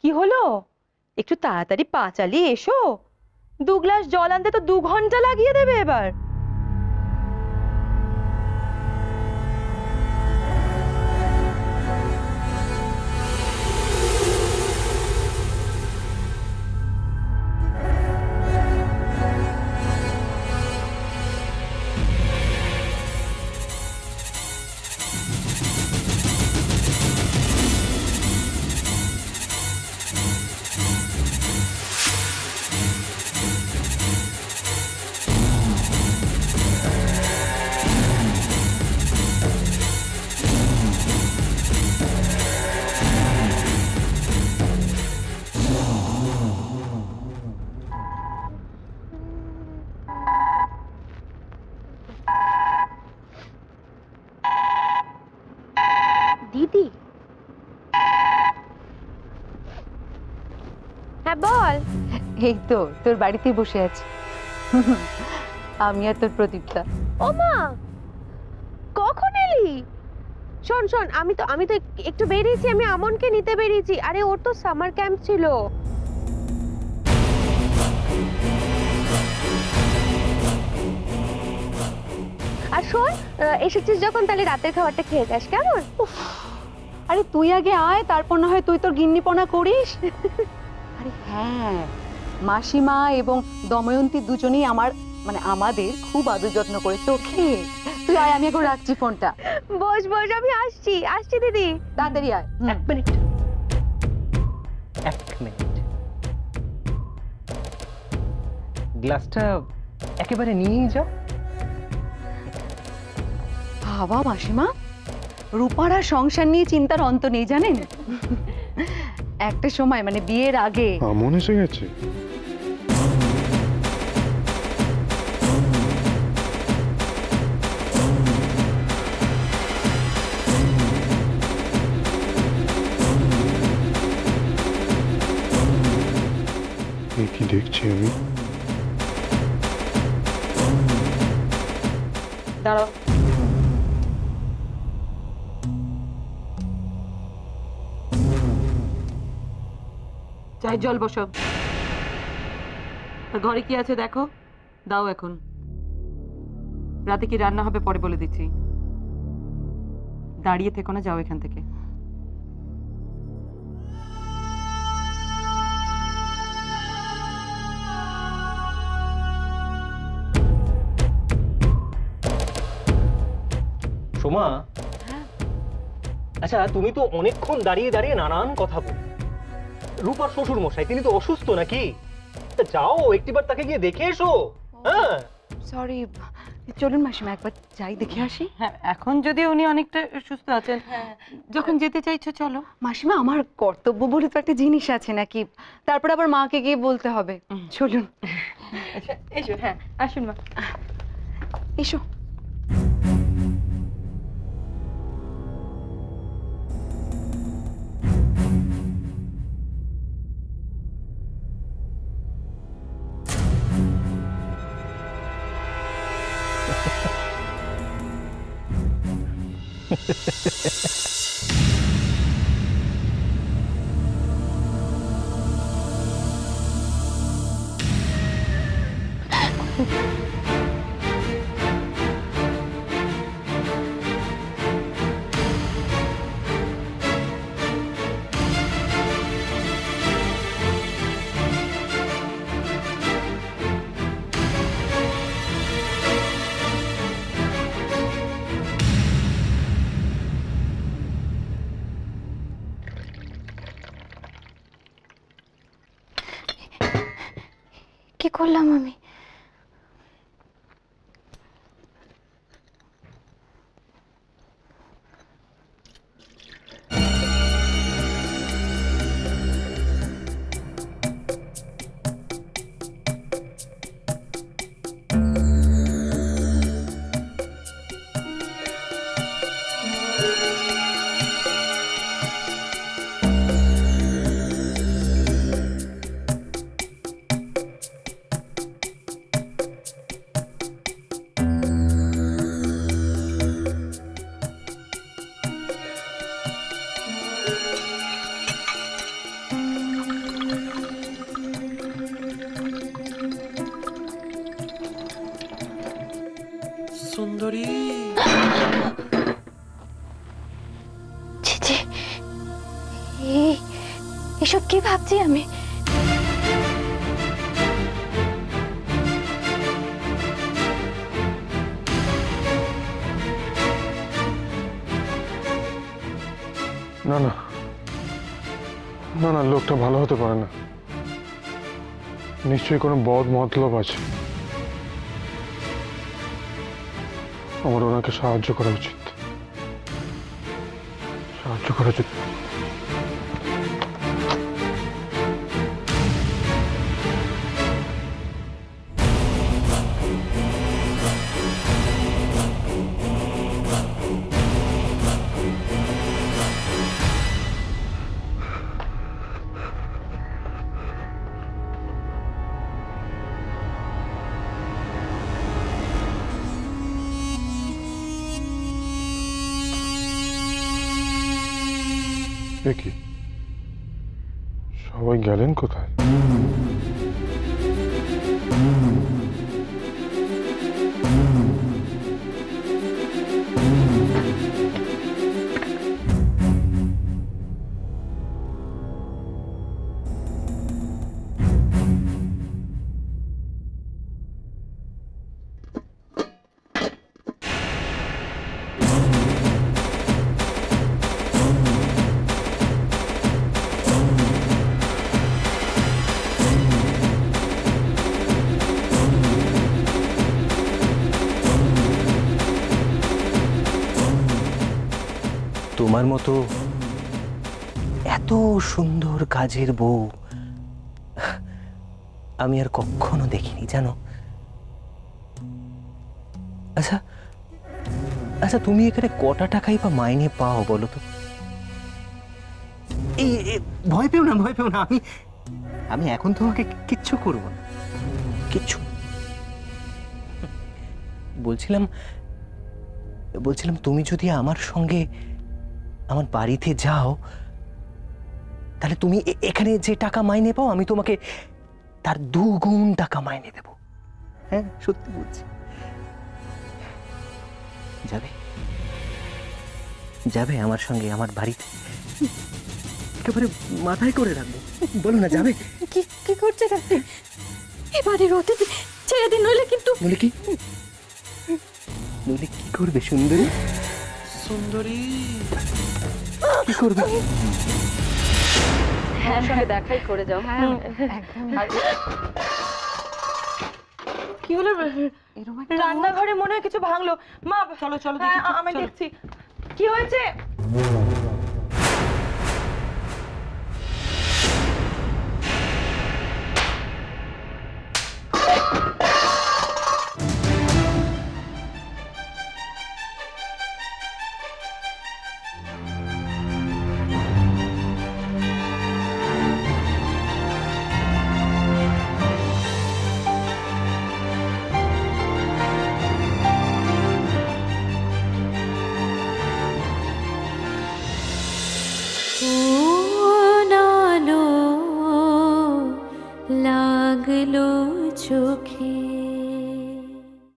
কি হলো? একটু তাড়াতাড়ি পা চালিয়ে এসো। 2 গ্লাস জল আনতে তো 2 ঘন্টা লাগিয়ে দেবে এবার। দিদি, হ্যাঁ বল। এই তো তোর বাড়িতেই বসে আছি আমি আর তোর প্রদীপটা। ও মা, কখন এলি? শোন শোন, আমি তো একটু বেরিয়েছি, আমি আমনকে নিতে বেরিয়েছি। আরে ওর তো সামার ক্যাম্প ছিল। আর শোন, এসেছিস যখন তাহলে রাতের খাবারটা খেয়ে যাস, কেমন? আরে তুই আগে আয়, তারপর না হয় তুই তোর গিন্নিপনা করিস। আরে হ্যাঁ, মাসিমা এবং দময়ন্তী দুজনেই আমাদের খুব আদর যত্ন করেছে। ওকে তুই আয়, আমি এখন রাখছি ফোনটা। বস বস, আমি আসছি দিদি। তাড়াতাড়ি আয়। 1 মিনিট। গ্লাসটা একেবারে নিয়েই যাও। বাবা মাসিমা, রূপার আর সংসার নিয়ে চিন্তার অন্ত নেই জানেন। একটা সময় বিয়ের আগে মনে এসে গেছে। কি দেখছি আমি? দাঁড়াও, চাই জল বসাও। ঘরে কি আছে দেখো, দাও এখন। রাতে কি রান্না হবে পরে বলে দিচ্ছি। দাঁড়িয়ে থেকো না, যাও এখান থেকে। সোমা, আচ্ছা তুমি তো অনেকক্ষণ দাঁড়িয়ে দাঁড়িয়ে নানান কথা বল। রূপার শ্বশুর মশাই তিনি তো অসুস্থ নাকি? যাও একটিবার তাকে গিয়ে দেখে এসো। হ্যাঁ সরি, চলুন মাসিমা একবার যাই দেখে আসি। হ্যাঁ, এখন যদি উনি অনেকটা সুস্থ আছেন, যখন যেতে চাইছো চলো। মাসিমা, আমার কর্তব্য বলে তো একটা জিনিস আছে নাকি, তারপর আবার মাকে গিয়ে বলতে হবে। চলুন। আচ্ছা এসো। হ্যাঁ আসুন মা, এসো। কি করলাম আমি? সুন্দরী ছি ছি, এসব কি ভাবছি আমি? না না না না, লোকটা ভালো হতে পারে না। নিশ্চয়ই কোনো বদ মতলব আছে। আমার ওনাকে সাহায্য করা উচিত। সাহায্য করা উচিত। এ কি, সবাই গেলেন কোথায়? তোমার মতো এত সুন্দর কাজের বউ আমি আর কখনো দেখিনি, জানো? আচ্ছা আচ্ছা, তুমি এখানে কটা টাকাই বা মাইনে পাও বলো তো? এই ভয় পেও না, ভয় পেও না। আমি এখন তোমাকে কিচ্ছু করবো না, কিচ্ছু। বলছিলাম তুমি যদি আমার সঙ্গে আমার বাড়িতে যাও, তাহলে তুমি এখানে যে টাকা মাইনে পাও আমি তোমাকে তার 2 গুণ টাকা মাইনে দেব। হ্যাঁ, সত্যি বলছি। যাবে যাবে আমার সঙ্গে আমার বাড়িতে? একেবারে মাথায় করে রাখবো, বলো না, যাবে? কি কি করছেন আপনি? এবারে অতিথি ছেড়ে দিন, নইলে কিন্তু। নইলে কি? নইলে কি করবে সুন্দরী? সুন্দরী কি করবে? হ্যাঁ, সঙ্গে দেখাই করে যাও। হ্যাঁ, একদম। কি হলো? এরকম একটা রান্নাঘরে মনে হয় কিছু ভাঙলো। মা চলো চলো, আমি দেখছি কি হয়েছে।